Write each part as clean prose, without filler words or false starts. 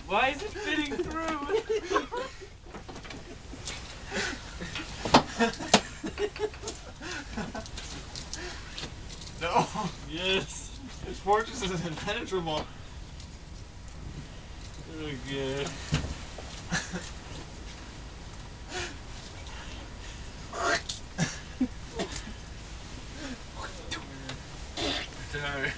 Why is it fitting through? No. Yes. This fortress is impenetrable. Oh god. Tired.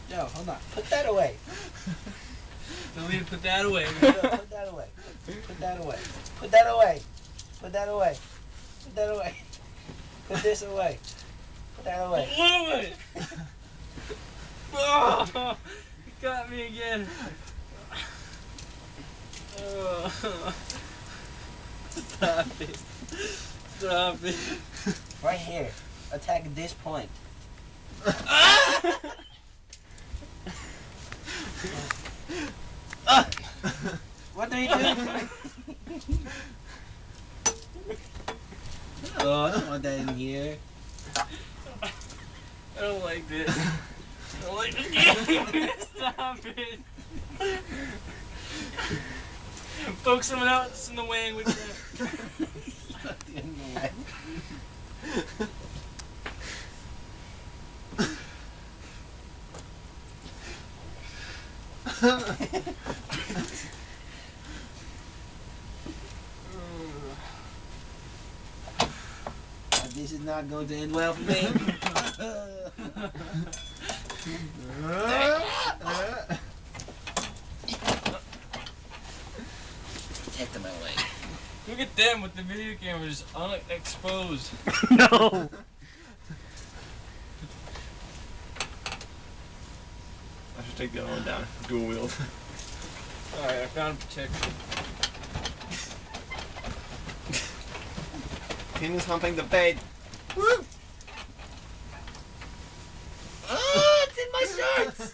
Yo, hold on. Put that away. Don't need to put that away. Yo, put that away. Put that away. Put that away. Put that away. Put that away. Put this away. Put that away. What away? Oh, you got me again. Oh. Stop it. Stop it. Right here. Attack this point. What are you doing? Oh, I don't want that in here. I don't like this. I don't like this. Stop it. Poke someone else in the wing with that. In the way. This is not going to end well for me. Take them away. Look at them with the video cameras unexposed. No. I should take the other one down. Dual wield. Alright, I found protection. King is humping the bait. Woo! Oh, it's in my shorts!